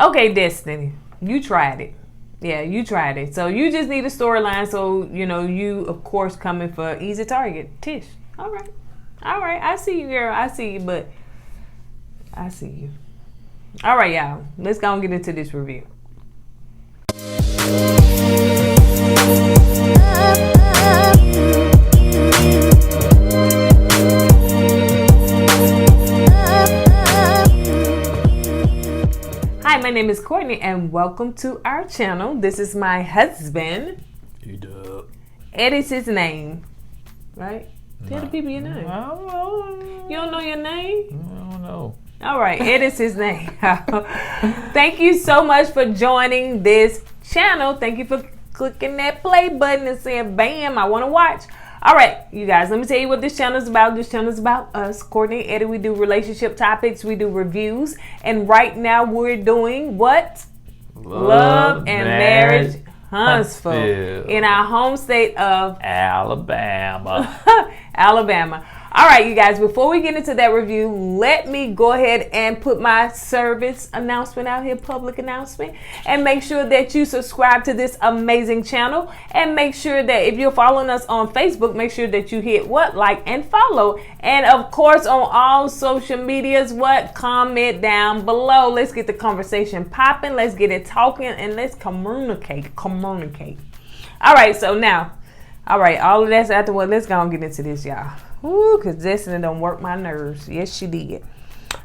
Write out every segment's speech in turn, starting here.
Okay, Destiny, you tried it. Yeah, you tried it. So you just need a storyline. So, you, of course, coming for easy target. Tish. All right. I see you, girl. I see you, but I see you. All right, y'all. Let's go and get into this review. Hi, my name is Kourtney, and welcome to our channel. This is my husband. Eddie's his name, right? Tell the people your name. I don't know. You don't know your name? I don't know. All right, Eddie's his name. Thank you so much for joining this channel. Thank you for clicking that play button and saying, bam, I want to watch. All right, you guys, let me tell you what this channel is about. This channel is about us, Kourtney and Eddie. We do relationship topics. We do reviews. And right now we're doing what? Love and Marriage Huntsville in our home state of Alabama. Alabama. All right, you guys, before we get into that review, let me go ahead and put my service announcement out here, public announcement, and make sure that you subscribe to this amazing channel, and make sure that if you're following us on Facebook, make sure that you hit what? Like and follow. And of course, on all social medias, what? Comment down below. Let's get the conversation popping. Let's get it talking, and let's communicate. All right, so now, all right, all of that's out the way. Let's go and get into this, y'all. Ooh, because Destiny don't work my nerves. Yes, she did.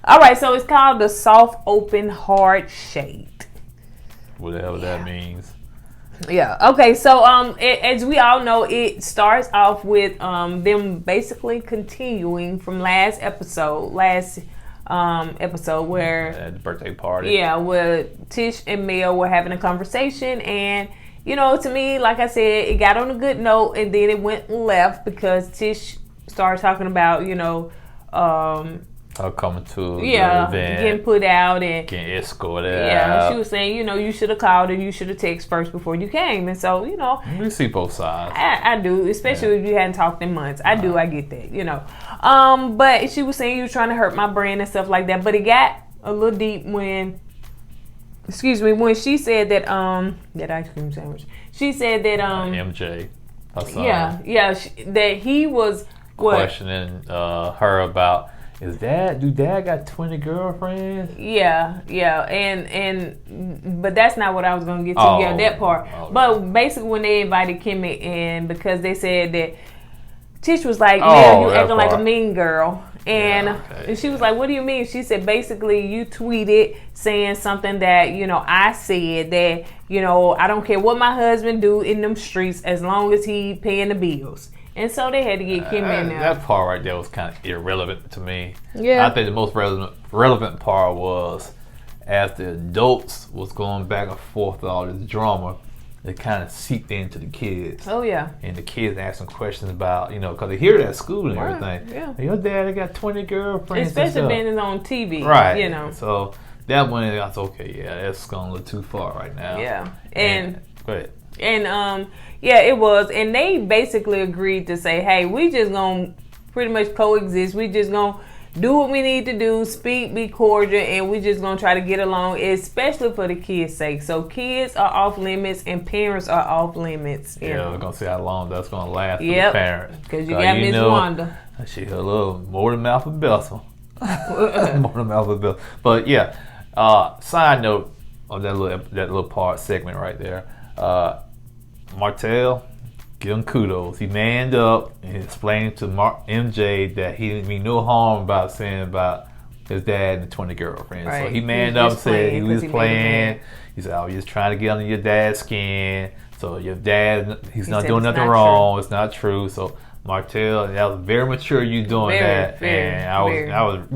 All right, so it's called the Soft Open Hard Shade. Whatever that means. Yeah. Okay, so as we all know, it starts off with them basically continuing from last episode where At the birthday party. Yeah, where Tish and Mel were having a conversation, and to me, like I said, it got on a good note, and then it went left because Tish started talking about, her coming to the event, getting put out and getting escorted. Yeah, she was saying, you should have called and you should have texted first before you came, and so we see both sides. I do, especially if you hadn't talked in months. I get that, but she was saying you were trying to hurt my brand and stuff like that. But it got a little deep when she said that that ice cream sandwich. She said that MJ, her son. That he was questioning her about, do dad got 20 girlfriends? Yeah, but that's not what I was gonna get to. That part. Okay. But basically, when they invited Kimmy in, because they said that Tish was like, "Man, you acting like a mean girl," and she was like, "What do you mean?" She said, "Basically, you tweeted saying something that I said that I don't care what my husband do in them streets as long as he paying the bills." And so they had to get Kim in there. That part right there was kind of irrelevant to me. Yeah. I think the most relevant part was as the adults was going back and forth with all this drama, it kind of seeped into the kids. Oh, yeah. And the kids asking questions about, because they hear it at school and everything. Yeah. Your dad got 20 girlfriends. Especially being on TV. Right. So that one, I was okay, that's going a little too far right now. Yeah. And go ahead. And it was, and they basically agreed to say, hey, we just gonna pretty much coexist. We just gonna do what we need to do, speak, be cordial, and we just gonna try to get along, especially for the kids' sake. So kids are off limits and parents are off limits. We're gonna see how long that's gonna last for the parents. Because you got Miss Wanda. She's a little more than mouth of Bethel. More than mouth of Bethel. But side note of that little segment right there. Martell, give him kudos. He manned up and explained to MJ that he didn't mean no harm about saying about his dad and the 20 girlfriends. Right. So he manned up and said he was playing. He said, I was just trying to get under your dad's skin. So your dad, he's not doing nothing wrong. True. It's not true. So Martell, that was very mature you doing that. And I was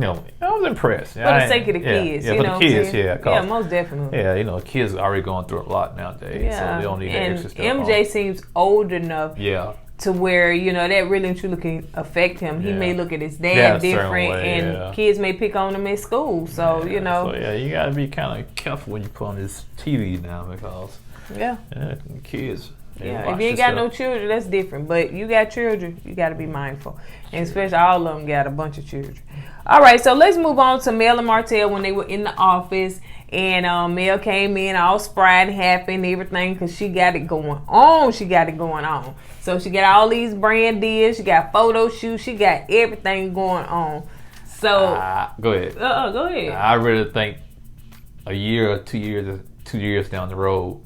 impressed. For the sake of the kids. Yeah, for the kids, Yeah, most definitely. Yeah, kids are already going through a lot nowadays. So they don't need that extra stuff. MJ seems old enough to where, that really and truly can affect him. He may look at his dad different and kids may pick on him at school. So, you got to be kind of careful when you put on this TV now because kids... Yeah, if you ain't got no children, that's different. But you got children, you got to be mindful. And especially all of them got a bunch of children. All right, so let's move on to Mel and Martell when they were in the office. And Mel came in all spry and happy and everything because she got it going on. So she got all these brand deals. She got photo shoots. She got everything going on. So go ahead. Go ahead. I really think a year or 2 years down the road,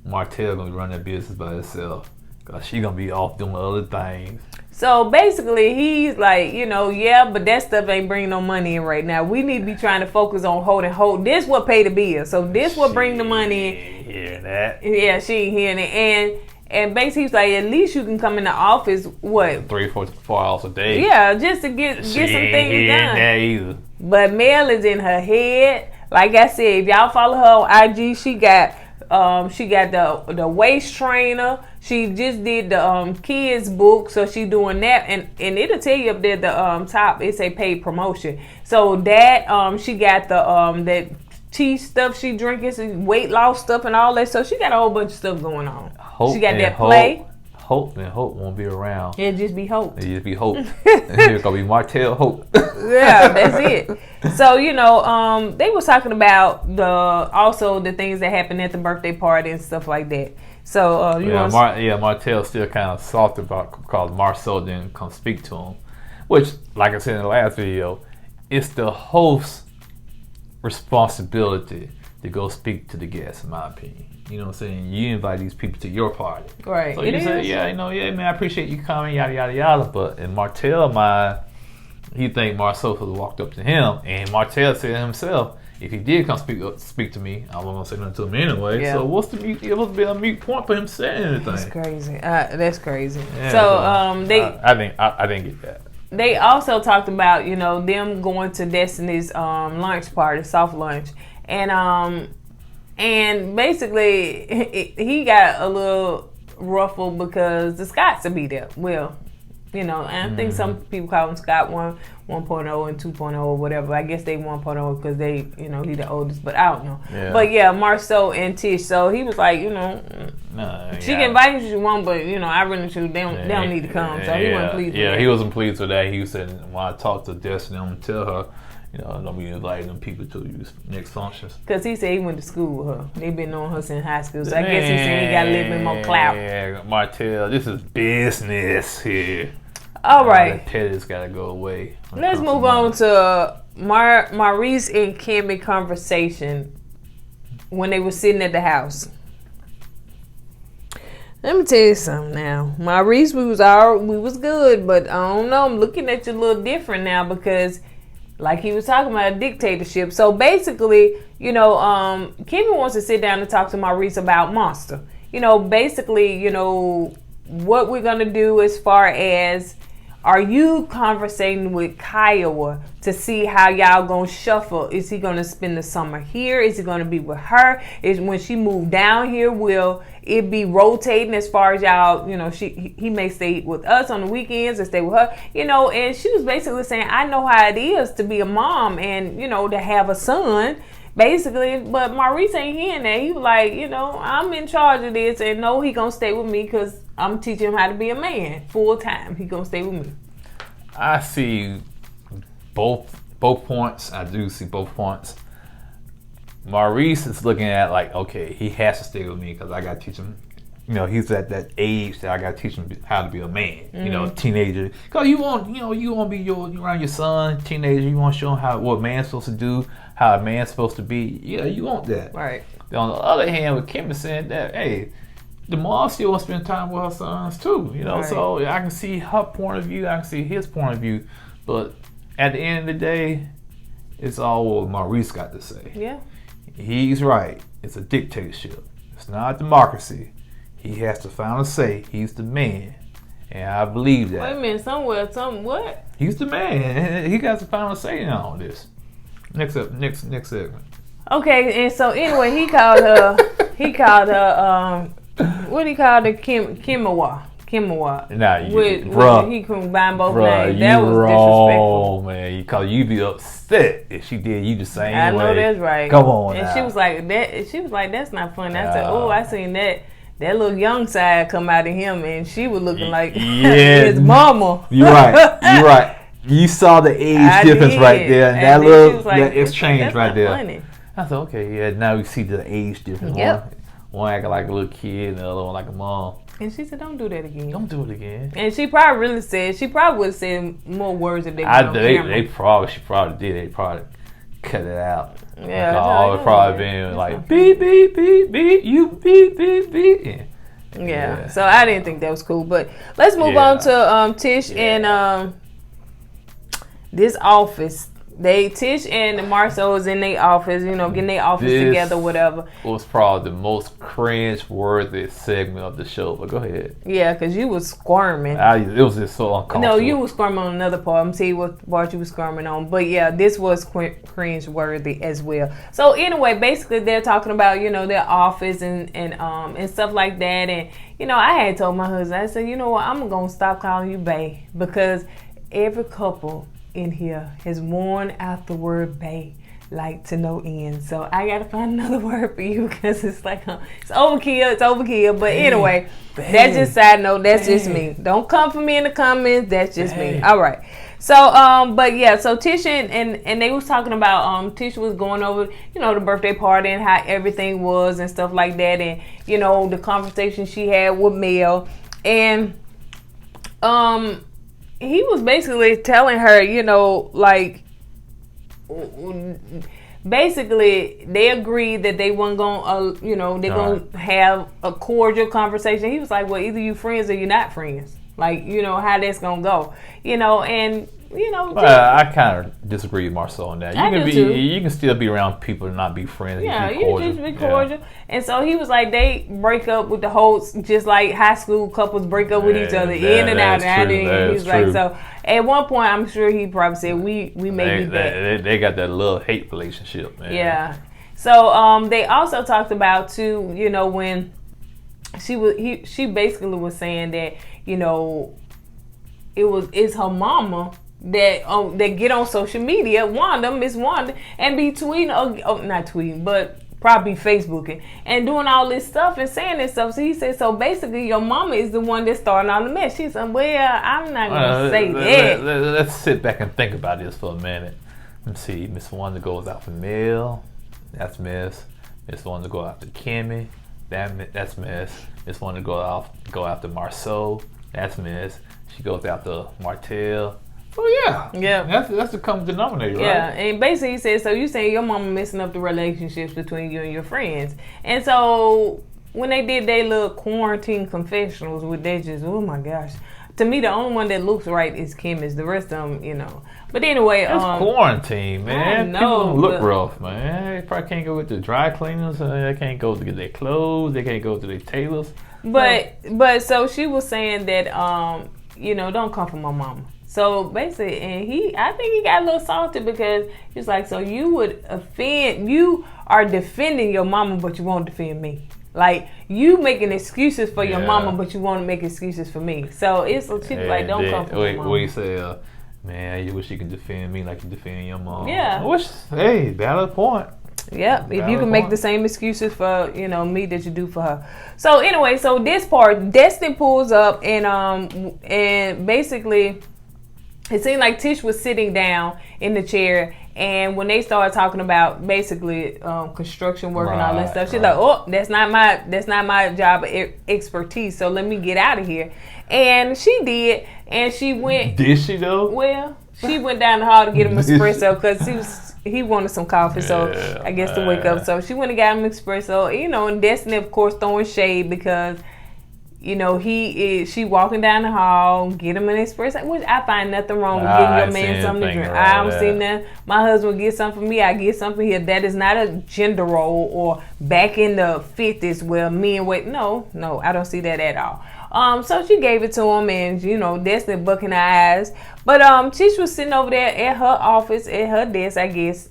Martell gonna be running that business by herself because she gonna be off doing other things. So basically, he's like, but that stuff ain't bringing no money in right now. We need to be trying to focus on holding. This what pay the bill. So this what bring the money in. Ain't hearing that. Yeah, she ain't hearing it. And basically, he's like, at least you can come in the office, what? 3-4 hours a day. Yeah, just to get some things done. That either. But Mel is in her head. Like I said, if y'all follow her on IG, she got the waist trainer. She just did the kids book, so she doing that, and it'll tell you up there the top. It's a paid promotion. So that she got the that tea stuff she drinking, some weight loss stuff and all that. So she got a whole bunch of stuff going on. She got that play. Hope won't be around. It'll just be Hope. It'll just be Hope. And here's gonna be Martell Hope. Yeah, that's it. So they was talking about the things that happened at the birthday party and stuff like that. So Martell still kind of salty about because Marceau didn't come speak to him, which, like I said in the last video, it's the host's responsibility to go speak to the guests, in my opinion. You know what I'm saying? You invite these people to your party. Right. So you say, man, I appreciate you coming, yada, yada, yada. But in Martell's mind, he think Marceau has walked up to him. And Martell said himself, if he did come speak to me, I wasn't going to say nothing to him anyway. Yeah. So what's the mute? It must be a mute point for him saying anything. That's crazy. That's crazy. Yeah, so I didn't get that. They also talked about, them going to Destiny's lunch party, soft lunch. And basically, he got a little ruffled because the Scotts will be there. Well, and I think some people call him Scott 1.0 and 2.0 or whatever. I guess they 1.0 because they, he the oldest, but I don't know. Yeah. But yeah, Marceau and Tish. So he was like, she can invite you if you want, but I really they don't need to come. So he wasn't pleased with that. He wasn't pleased with that. He said, when I talked to Destiny, I'm going to tell her, don't be inviting them people to your next functions. Because he said he went to school with her. They've been knowing her since high school. So I guess he said he got a little bit more clout. Yeah, Martell, this is business here. All right. The petty's got to go away. Let's move on to Maurice and Kimmy conversation when they were sitting at the house. Let me tell you something now. Maurice, we was good, but I don't know. I'm looking at you a little different now because like he was talking about a dictatorship. So basically, Kimmy wants to sit down and talk to Maurice about Monster. Basically, what we're going to do as far as, are you conversating with Kiowa to see how y'all going to shuffle? Is he going to spend the summer here? Is he going to be with her? Is when she moved down here, will it be rotating as far as y'all, he may stay with us on the weekends or stay with her, and she was basically saying, I know how it is to be a mom and, to have a son, basically, but Maurice ain't hearing that. He was like, I'm in charge of this, and no, he gonna stay with me because I'm teaching him how to be a man full time. He gonna stay with me. I see both points. I do see both points. Maurice is looking at like, okay, he has to stay with me because I got to teach him. He's at that age that I got to teach him how to be a man. Teenager. Because you want to be around your son, teenager. You want to show him what a man's supposed to do, how a man's supposed to be. Yeah, you want that. Right. On the other hand, with Kim is saying that, hey, the mom still wants to spend time with her sons too. Right. So I can see her point of view. I can see his point of view. But at the end of the day, it's all what Maurice got to say. Yeah. He's right. It's a dictatorship. It's not a democracy. He has to finally say he's the man. And I believe that. Wait a minute, what? He's the man. He got to finally say in all this. Next segment. Okay, and so anyway, he called her what do you call the Kimawa? Nah, he combined both names. That was disrespectful. Man, you'd be upset if she did you the same way. I know that's right. Come on. And now. She was like, that's not funny. I said, I seen that little young side come out of him, and she was looking like his mama. You're right. You saw the age difference right there, and that little that exchange right there. Funny. I said, okay, yeah. Now we see the age difference. Yep. One acting like a little kid, and the other one like a mom. And she said, "Don't do that again. Don't do it again." And she probably would have said more words if they were on camera. She probably did. They probably cut it out. Yeah, it probably been like beep beep beep beep. You beep beep beep. Yeah. So I didn't think that was cool, but let's move on to Tish and this office. Tish and Marcel was in their office, getting their office together, whatever. It was probably the most cringe-worthy segment of the show, but go ahead. Yeah, because you was squirming. It was just so uncomfortable. No, you was squirming on another part. I'm going to tell you what part you was squirming on. But yeah, this was cringe-worthy as well. So anyway, basically they're talking about, their office and stuff like that. And, I had told my husband, I said, you know what, I'm going to stop calling you bae, because every couple in here has worn out the word bae like to no end. So I gotta find another word for you, because it's like it's overkill. But anyway, that's just side note. That's just me. Don't come for me in the comments. That's just me. All right. So but yeah, so Tish and they was talking about Tish was going over the birthday party and how everything was and stuff like that, and the conversation she had with Mel, and he was basically telling her, basically they agreed that they weren't going they're going to have a cordial conversation. He was like, well, either you friends or you're not friends. Like, how that's going to go, and I kind of disagree with Marcel on that. You can still be around people and not be friends. Yeah, you can just be cordial. Yeah. And so he was like, they break up with the whole, just like high school couples break up with each other, in and out. And he was like, so at one point, I'm sure he probably said, we may be back. They got that love-hate relationship, man. Yeah. So they also talked about too, when she basically was saying that, it's her mama that get on social media, Miss Wanda, and be tweeting, not tweeting, but probably Facebooking and doing all this stuff and saying this stuff. So he said, so basically your mama is the one that's starting all the mess. She said, well, I'm not going to say that. Let's sit back and think about this for a minute. Let's see. Miss Wanda goes out for Mel. That's Miss. Miss Wanda go after Kimmy. That's Miss. Miss Wanda go after Marceau. That's Miss. She goes after Martell. Oh yeah. That's the common denominator, right? Yeah, and basically he said, so you saying your mama messing up the relationships between you and your friends. And so when they did their little quarantine confessionals, with they just, oh my gosh. To me, the only one that looks right is Kimmy's. The rest of them, But anyway, it's quarantine, man. I know, people don't look rough, man. They probably can't go with the dry cleaners. They can't go to get their clothes. They can't go to their tailors. But so she was saying that don't come for my mama. So basically, and I think he got a little salty, because he's like, so you are defending your mama, but you won't defend me. Like, you making excuses for your mama, but you want to make excuses for me. So it's like, don't come for my mama. What you say, man, you wish you could defend me like you defend your mom. Yeah. Valid point. Yep, if you can make the same excuses for me that you do for her. So anyway, so this part, Destin pulls up and basically it seemed like Tish was sitting down in the chair, and when they started talking about basically construction work and all that stuff, she's like, oh, that's not my job of expertise, so let me get out of here. And she did, and she went. Did she though? Well, she went down the hall to get him espresso, because he wanted some coffee, so I guess to wake up. So she went and got him espresso, and Destiny, of course, throwing shade because, she walking down the hall, get him an espresso, which I find nothing wrong with getting your man something to drink. I don't see nothing. My husband get something for me, I get something for him. That is not a gender role or back in the 50s where men wait. No, I don't see that at all. So she gave it to him, and Destiny bucking her eyes. But Tish was sitting over there at her office, at her desk, I guess,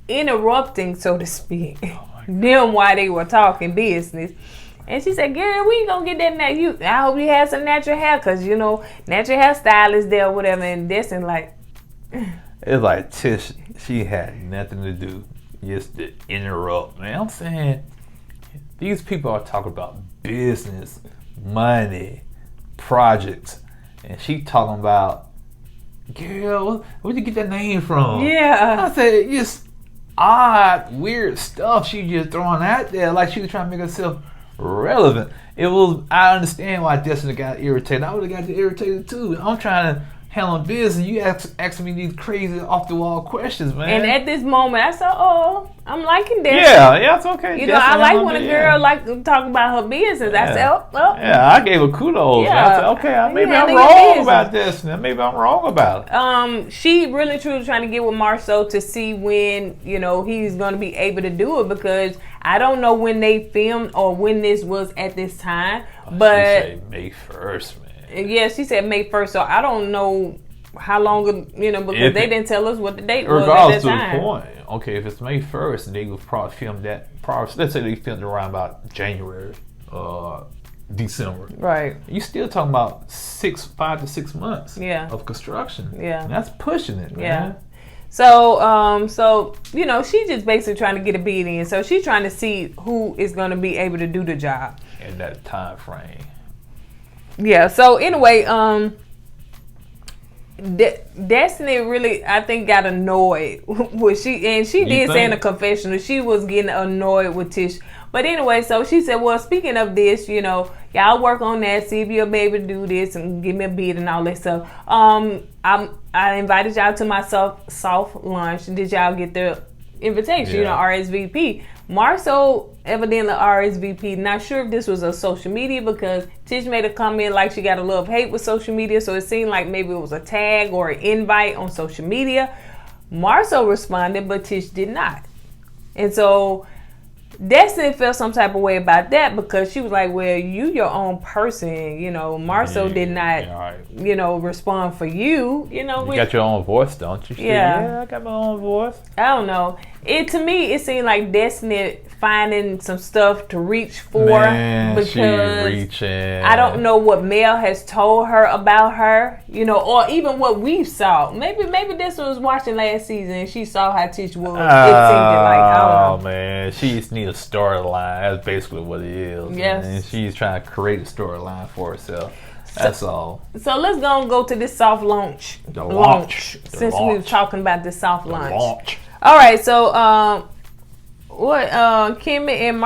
interrupting, so to speak, them while they were talking business. And she said, girl, we ain't gonna get that I hope you have some natural hair, because natural hairstyle is there or whatever. And Destiny like, it's like Tish, she had nothing to do just to interrupt. Man, I'm saying these people are talking about business, money, projects, and she talking about girl, where'd you get that name from? Yeah. I said, it's odd, weird stuff she just throwing out there like she was trying to make herself relevant. I understand why Destiny got irritated. I would have got irritated too. I'm trying to handle business. You asking me these crazy off the wall questions, man. And at this moment, I said, "Oh, I'm liking Destiny." Yeah, it's okay. You know, I like when a girl like to talk about her business. I said, "Oh, yeah." I gave her kudos. Yeah. I said, "Okay, maybe I'm wrong about Destiny. Maybe I'm wrong about it." She really truly trying to get with Marceau to see when he's going to be able to do it, because I don't know when they filmed or when this was at this time, but she said May 1st, man. Yeah, she said May 1st, so I don't know how long, because they didn't tell us what the date was at that time. Regardless to the point, okay, if it's May 1st, they would probably film that, let's say they filmed around about January, December. Right. You still talking about 5 to 6 months of construction. Yeah. And that's pushing it, man. Yeah. So, she's just basically trying to get a bid in. So she's trying to see who is going to be able to do the job. In that time frame. Yeah, so anyway, Destiny really, I think, got annoyed with she did say in a confessional she was getting annoyed with Tish. But anyway, so she said, well, speaking of this, y'all work on that, see if you'll be able to do this and give me a bid and all that stuff. I invited y'all to my soft lunch. Did y'all get the invitation? RSVP. Marceau evidently RSVP. Not sure if this was a social media, because Tish made a comment like she got a little hate with social media, so it seemed like maybe it was a tag or an invite on social media. Marceau responded, but Tish did not. And so Destiny felt some type of way about that, because she was like, well, you your own person, Marceau did not, respond for you, You got your own voice, don't you? Yeah, I got my own voice. I don't know. To me, it seemed like Destiny finding some stuff to reach for, because she reaching. I don't know what Mel has told her about her, or even what we saw. Maybe this was watching last season and she saw how Tish was. It seemed like, I don't know. Man, she just need a storyline. That's basically what it is. Yes. And she's trying to create a storyline for herself. That's all. So let's go to this soft launch. The launch. Since we were talking about this soft launch. Launch. All right, so Kimmy and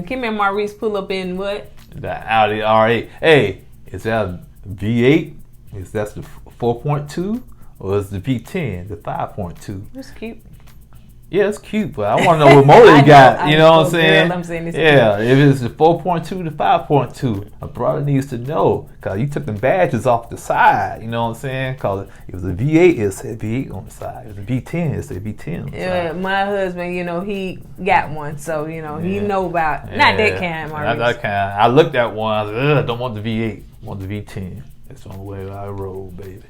Kimmy and Maurice pull up in what? The Audi R8. Hey, is that a V8? Is that the 4.2? Or is the V10 the 5.2? That's cute. Yeah, it's cute, but I want to know what motor you got. You know what I'm saying? I'm saying it's yeah, cute. If it's the 4.2 to 5.2, a brother needs to know, because you took the badges off the side. You know what I'm saying? Because if it was a V8, it said V8 on the side. If it was a V10, it said V10 on the side. My husband, he got one, so he know about not that kind, Maurice. Not that kind. I looked at one. I was like, I don't want the V8. I want the V10. That's the only way I roll, baby.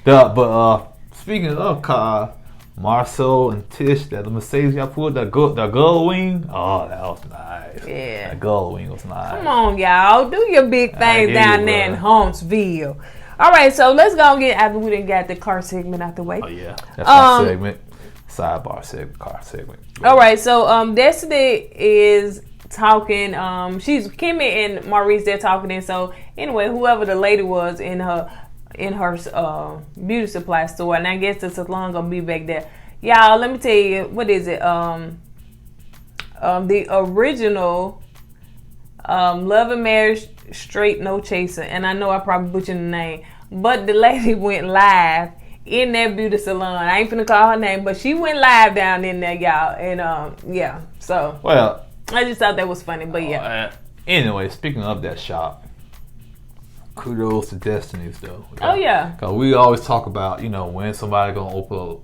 But speaking of car, Marceau and Tish, that the Mercedes y'all pulled, the gull wing. Oh, that was nice. Yeah. That gull wing was nice. Come on, y'all. Do your big things down there in Huntsville. All right, so let's go and get, after we done got the car segment out the way. Oh, yeah. That's my segment. Sidebar segment, car segment. All right, so Destiny is talking. Kimmy and Maurice, they're talking. And so, anyway, whoever the lady was in her beauty supply store, and I guess the salon gonna be back there. Y'all, let me tell you, what is it? The original Love and Marriage Straight No Chaser, and I know I probably butchered the name, but the lady went live in that beauty salon. I ain't finna call her name, but she went live down in there, y'all, and yeah. So well, I just thought that was funny, but yeah. Anyway, speaking of that shop, kudos to Destiny's though. Oh yeah. Because we always talk about, when somebody gonna open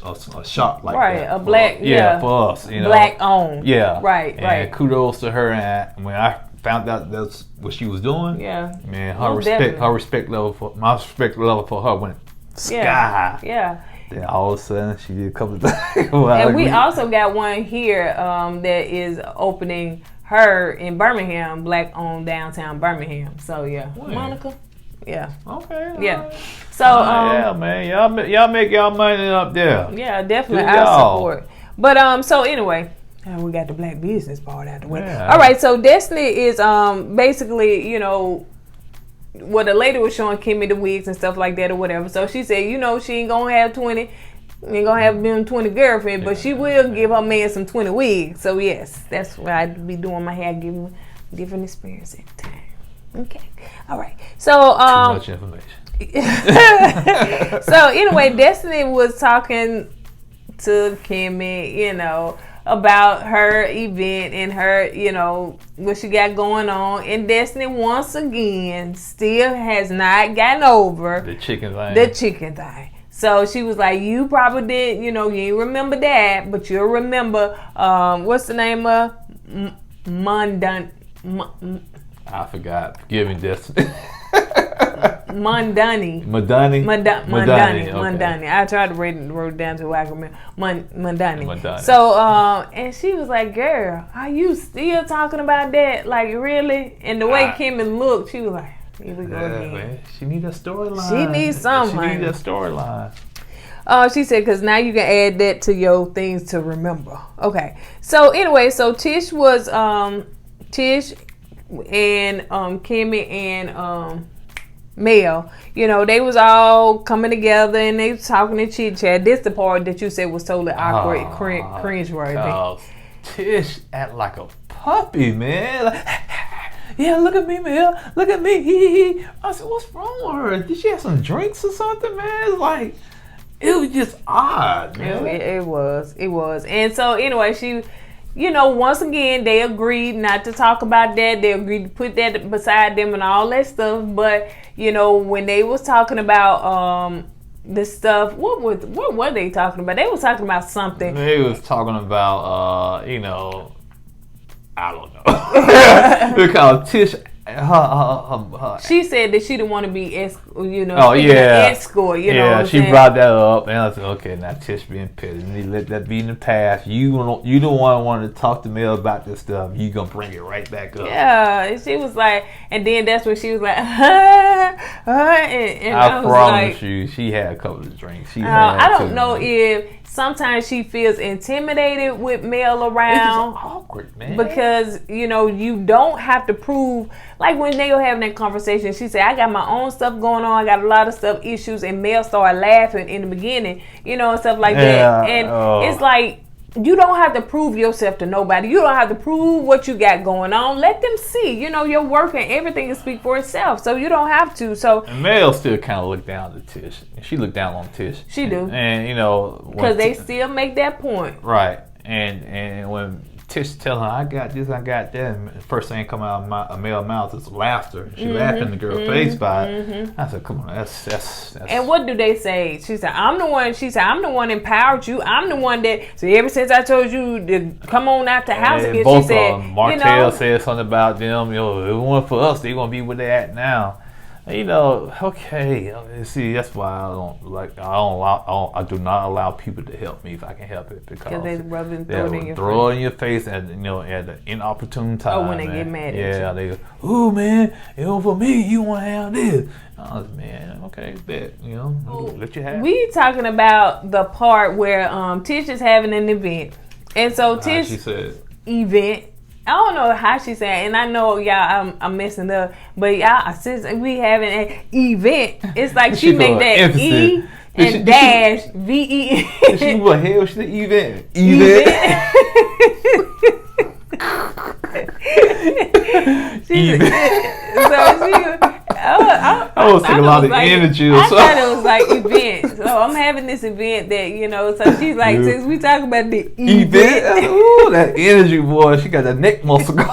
a shop like that. A black, for us, black owned. Yeah. Right. Kudos to her, and when I found out that's what she was doing, man, my respect level for her went sky high. Yeah. Then all of a sudden she did a couple of things. And we also got one here that is opening her in Birmingham, black owned downtown Birmingham. So yeah, Monica. Yeah. Okay. Yeah. Right. So yeah, man, y'all make y'all money up there. Yeah, definitely. I'll support. But so anyway, we got the black business part out the way. Yeah. All right. So Destiny is basically the lady was showing Kimmy the wigs and stuff like that or whatever. So she said, you know, she ain't gonna have 20. Ain't gonna have them 20 girlfriends, but she will give her man some 20 wigs. So yes, that's why I'd be doing my hair, giving different experience every time. Okay, all right. So too much information. So anyway, Destiny was talking to Kimmy, you know, about her event and her, you know, what she got going on. And Destiny once again still has not gotten over the chicken thing. So she was like, you probably did, you know, you ain't remember that, but you'll remember, what's the name of? I forgot. Forgive me, Destiny. Mundani. I tried to write it down to I can remember. Mundani. So, and she was like, girl, are you still talking about that? Like, really? And the way Kimmy looked, she was like, here we go again. Man. She needs a storyline. She needs something. She needs a storyline. She said, because now you can add that to your things to remember. Okay. So, anyway, so Tish was, Tish and Kimmy and Mel, you know, they was all coming together and they was talking and chit chat. This the part that you said was totally awkward, cringe worthy. Tish act like a puppy, man. Like, yeah, look at me, Mel. Look at me. I said, what's wrong with her? Did she have some drinks or something, man? It's like, it was just odd, man. It was. And so anyway, she, you know, once again, they agreed not to talk about that. They agreed to put that beside them and all that stuff. But, you know, when they was talking about this stuff, what were they talking about? They was talking about something. They was talking about, you know, I don't know. Because Tish, she said that she didn't want to be escort, you know. Oh yeah, escort. You know. Yeah, she brought that up, and I said, okay, now Tish being petty. You need to let that be in the past. You don't want to talk to Mel about this stuff. You gonna bring it right back up. Yeah, and she was like, and then that's when she was like, and I promise you, she had a couple of drinks. I don't know if. Sometimes she feels intimidated with Mel around. It's just awkward, man. Because, you know, you don't have to prove. Like when they were having that conversation, she said, I got my own stuff going on. I got a lot of stuff, issues. And Mel started laughing in the beginning, you know, and stuff like that. And it's like, you don't have to prove yourself to nobody. You don't have to prove what you got going on. Let them see, you know, your work and everything can speak for itself. So you don't have to. So and Mel still kind of looked down to Tish. She looked down on Tish. She do. And you know, because they still make that point. Right. And when Tish telling her, I got this, I got that, and the first thing come out of Mel's mouth is laughter. She laughed in the girl's face by it. I said, come on, that's And what do they say? She said, I'm the one empowered you. I'm the one that, so ever since I told you to come on out the house again, both she said, Martell said something about them, you know, if it wasn't for us, they gonna be where they at now. You know, okay. See, that's why I do not allow people to help me if I can help it, because they rub it throw it in your face at, you know, at an inopportune time. Oh, when they get mad at you. Yeah, they go, ooh, man, it was for me. You want to have this? I was, man, okay, bet, you know, let you have it. We talking about the part where Tish is having an event, and so Tish she said event. I don't know how she said, and I know y'all, I'm messing up, but y'all, since we having an event, it's like she make that emphasis. E and dash V-E. She what hell? She said event. I was taking a lot of energy or something. I thought it was like event. So I'm having this event that, you know, so she's like, since we talk about the event. Ooh, that energy, boy. She got that neck muscle going.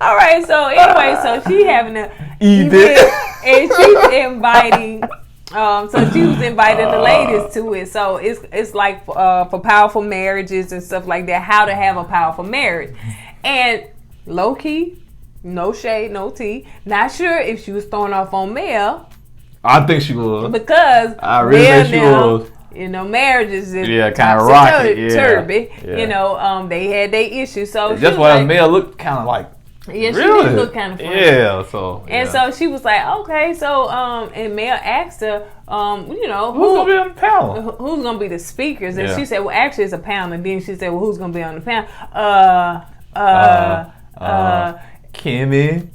All right, so anyway, so she having an event and she's inviting. So she was inviting the ladies to it. So it's like for powerful marriages and stuff like that, how to have a powerful marriage. And low key, no shade, no tea. Not sure if she was throwing off on Mel. I think she was. Because I really think she was. You know, marriages is kind of rocky, turby. Yeah. You know, they had their issues. So that's why like, Mel looked kind of like. Yeah, really? She did look kind of funny. Yeah, so. And so she was like, okay, so, and Mel asked her, you know, who's going to be on the panel? Who's going to be the speakers? And she said, well, actually, it's a panel. And then she said, well, who's going to be on the panel? Kimmy,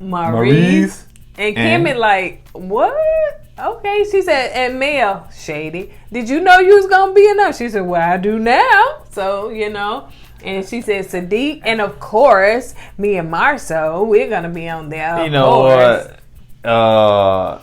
Maurice. And Kimmy like, what? Okay, she said, and Mel, shady, did you know you was going to be in there? She said, well, I do now. So, And she said, Sadiq, and of course, me and Marceau, we're going to be on there. You know what?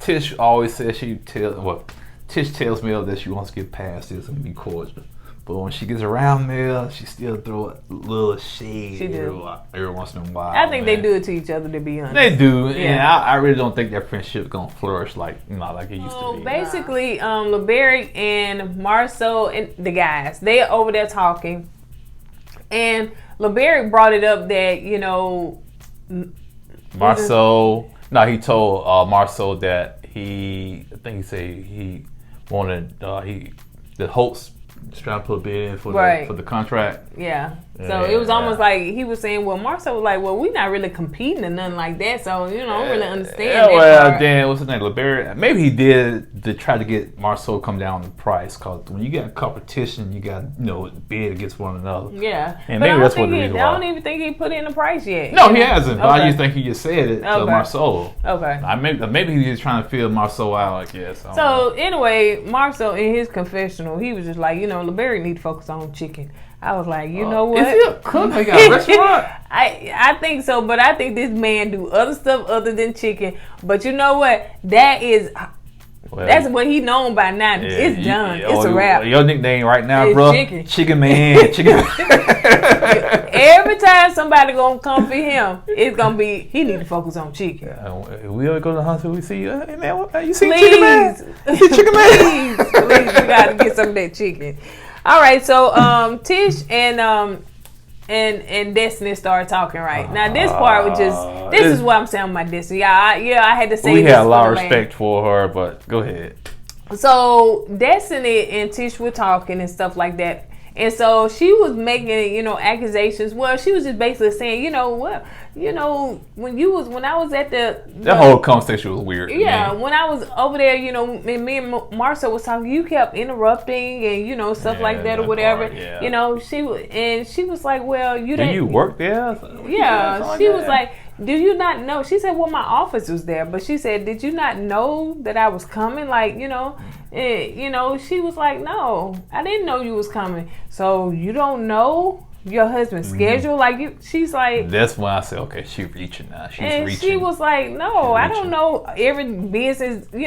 Tish always says Tish tells Mel that she wants to get past this and be cordial. But when she gets around Mel, she still throw a little shade every once in a while. I think they do it to each other, to be honest. They do, and I really don't think that friendship is gonna flourish like it used to be. Basically, LeBerry and Marceau and the guys, they are over there talking, and LeBerry brought it up that Marceau. No, he told Marceau that he wanted the host. Just trying to put a bid in for the contract. Yeah. So it was almost like he was saying, well, Marceau was like, well, we're not really competing or nothing like that. So, I don't really understand that part. Then, what's his name? LeBerry. Maybe he did to try to get Marceau to come down the price. Because when you got competition, you got, bid against one another. Yeah. And maybe that's what the reason why. I don't even think he put in the price yet. No, he hasn't. But I just think he just said it to Marceau. Okay. Maybe he was trying to feel Marceau out, I guess. So, anyway, Marceau, in his confessional, he was just like, LeBerry need to focus on chicken. I was like, you know what? Is he a cook? They got a restaurant? I think so, but I think this man do other stuff other than chicken. But you know what? That's what he known by now. Yeah, it's done. It's a wrap. Your nickname right now, bro? Chicken Man. Every time somebody gonna come for him, it's gonna be he need to focus on chicken. We ever go to Huntsville, we see you. Hey man, you see Chicken Man? Chicken Man. Please, we gotta get some of that chicken. All right, so Tish and Destiny started talking right now. This part was this is what I'm saying with my Destiny. I had to say. We had a lot of respect for her, but go ahead. So Destiny and Tish were talking and stuff like that. And so she was making, accusations. Well, she was just basically saying, when I was at that whole conversation was weird. Yeah, when I was over there, me and Marceau was talking, you kept interrupting and stuff like that or whatever. Part, she was like, well, did you work there? Yeah, she was like, do you not know? She said, well, my office was there, but she said, did you not know that I was coming? Like, she was like, no, I didn't know you was coming. So you don't know your husband's schedule? Like, she's like. That's when I said, okay, she's reaching now. She's reaching. She was like, no, I don't know every business, thing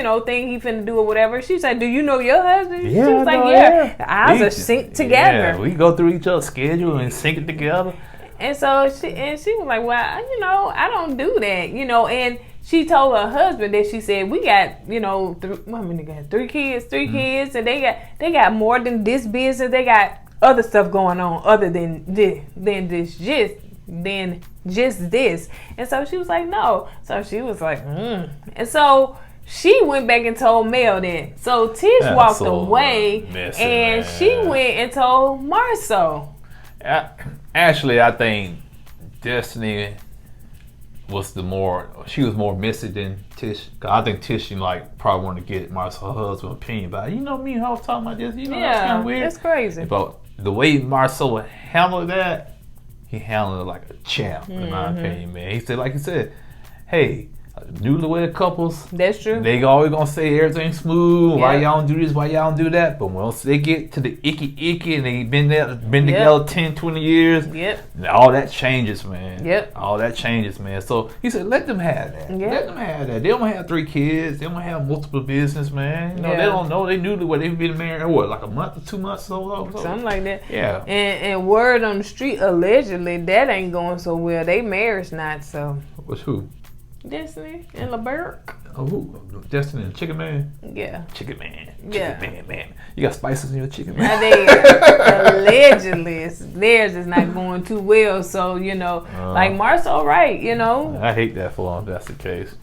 he finna do or whatever. She said, do you know your husband? Yeah, she was like, yeah. Ours are synced together. Yeah, we go through each other's schedule and sync it together. And so she was like, well, I don't do that, and she told her husband that she said, we got, three kids, and they got more than this business. They got other stuff going on other than just this. And so she was like, no. So she was like, And so she went back and told Mel that. So Tish walked away, and she went and told Marceau. Actually, I think Destiny was she was more messy than Tish. Cause I think Tish, probably wanted to get Marceau's husband's opinion about it. Me and her was talking about this. That's kind of weird. That's crazy. But the way Marceau handled that, he handled it like a champ, in my opinion, man. He said, hey, newlywed couples, that's true. They always gonna say everything's smooth. Why y'all don't do this? Why y'all don't do that? But once they get to the icky and they been together 10, 20 years, all that changes, man. All that changes, man. So he said, let them have that. Let them have that. They don't have 3 kids. They don't have multiple business, man. They don't know. They newlywed. They've been married like a month or 2 months so. Something like that. Yeah. And word on the street, allegedly, that ain't going so well. They marriage not so. What's who? Destiny and LeBerry. Oh, Destiny and Chicken Man? Yeah. Chicken Man. Man. You got spices in your chicken, man? Now allegedly, theirs is not going too well. So, like Marceau, right, I hate that for him if that's the case.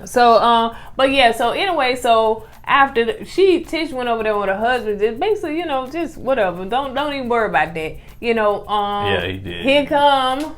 So, but yeah, so anyway, so after Tish went over there with her husband, just basically, just whatever. Don't even worry about that. Yeah, he did. Here come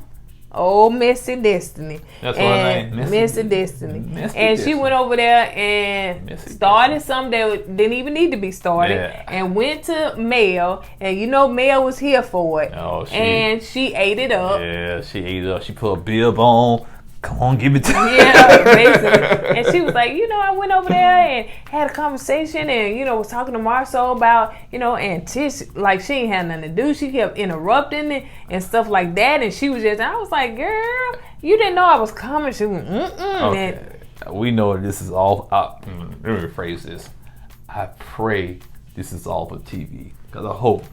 Messy Destiny. That's what her name. Messy Destiny. And she went over there and started something that didn't even need to be started. And went to Mel. And Mel was here for it. And she ate it up. Yeah, she ate it up. She put a bib on. come on, give it to me. Yeah, basically. And she was like, I went over there and had a conversation and, was talking to Marceau about, and Tish, like, she ain't had nothing to do. She kept interrupting it and stuff like that. And she was I was like, girl, you didn't know I was coming. She went, Okay. We know this is all, let me rephrase this. I pray this is all for TV. Because I hope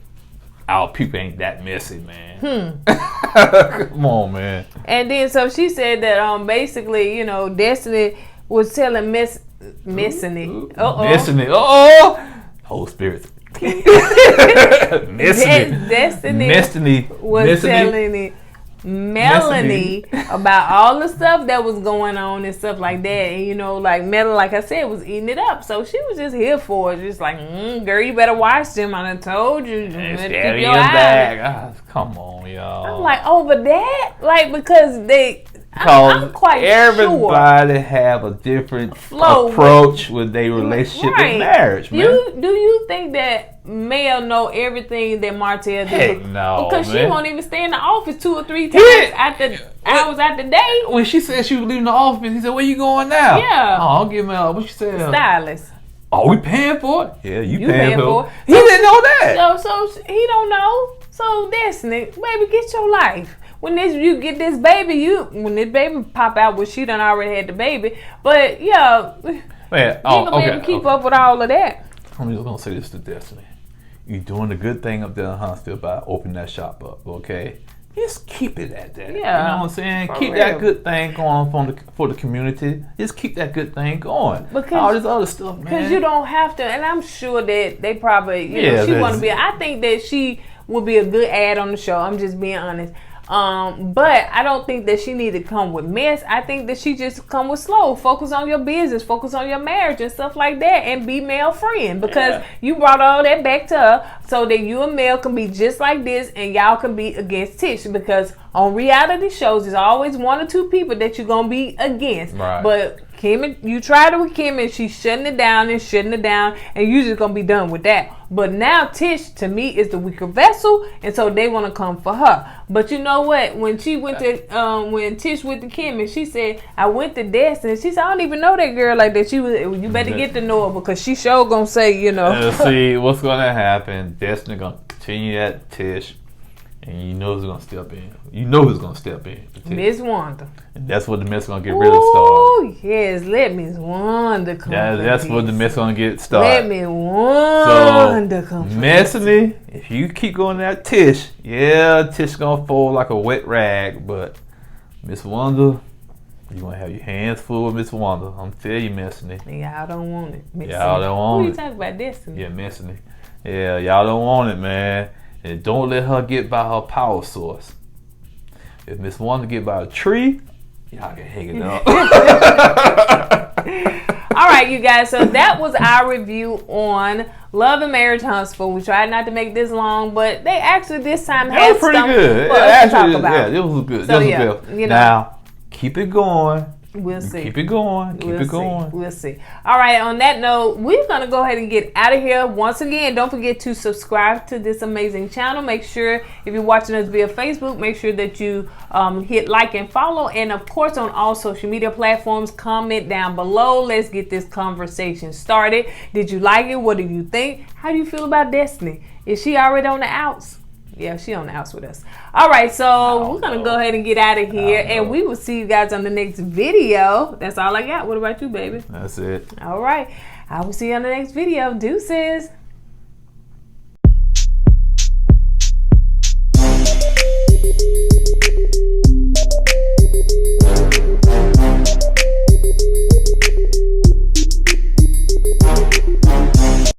our people ain't that messy, man. Come on, man. And then so she said that basically, Destiny was telling Messiny. Messiny. Holy Spirit. Destiny was telling Melanie about all the stuff that was going on and stuff like that. And like Melanie, like I said, was eating it up. So she was just here for it. Just like, girl, you better watch them. I done told you. You better keep your eye. Come on, y'all. I'm like, over that? Like, because I'm quite everybody have a different approach with their relationship and marriage, man. Do you think that Mel know everything that Martell did? Heck no, because man. She won't even stay in the office 2 or 3 times hours out the day. When she said she was leaving the office, he said, "Where you going now?" Yeah. Oh, I'll give Mel. What she said? Stylist. Oh, we paying for it? Yeah, you paying for it. He So, didn't know that. So he don't know. So Destiny, baby, get your life. When you get this baby, when this baby pop out, well, she done already had the baby. But yeah, man, you ain't gonna be able to keep up with all of that. I'm just gonna say this to Destiny. You're doing a good thing up there in Huntsville by opening that shop up, okay? Just keep it at that. Yeah. You know what I'm saying? Keep that good thing going for the community. Just keep that good thing going. Because all this other stuff, man. Because you don't have to, and I'm sure that they probably, she want to be. I think that she would be a good ad on the show. I'm just being honest. But I don't think that she need to come with mess. I think that she just come with slow. Focus on your business, focus on your marriage and stuff like that, and be Mel friend, because you brought all that back to her so that you and Mel can be just like this and y'all can be against Tish, because on reality shows there's always 1 or 2 people that you're gonna be against. Right. But Kim, you tried it with Kim and she's shutting it down and you just gonna be done with that. But now Tish, to me, is the weaker vessel, and so they want to come for her. But you know what? When she went to, when Tish went to Kim and she said, "I went to Destiny," she said, "I don't even know that girl like that." You better get to know her, because she sure gonna say, See what's gonna happen. Destiny gonna continue that Tish. And you know who's gonna step in. You know who's gonna step in. Miss Wanda. And that's what the mess gonna get really started. Oh yes, let Miss Wanda come. That's what the mess gonna get started. Let me Wanda come. Messily, if you keep going that Tish, Tish gonna fold like a wet rag. But Miss Wanda, you gonna have your hands full with Miss Wanda. I'm telling you, Messily. Y'all don't want it. Y'all don't want it. Who you talking about, Destiny? Yeah, Messily. Yeah, y'all don't want it, man. And don't let her get by her power source. If Miss Wanda get by a tree, y'all can hang it up. All right, you guys. So that was our review on Love and Marriage Huntsville. We tried not to make this long, but they actually this time had pretty something good. for us to talk about. It was good. So Now, keep it going. We'll see. Keep it going. Keep it going. We'll see. All right. On that note, we're going to go ahead and get out of here. Once again, don't forget to subscribe to this amazing channel. Make sure, if you're watching us via Facebook, make sure that you hit like and follow. And, of course, on all social media platforms, comment down below. Let's get this conversation started. Did you like it? What do you think? How do you feel about Destiny? Is she already on the outs? Yeah, she on the house with us. All right, so we're going to go ahead and get out of here. And we will see you guys on the next video. That's all I got. What about you, baby? That's it. All right. I will see you on the next video. Deuces.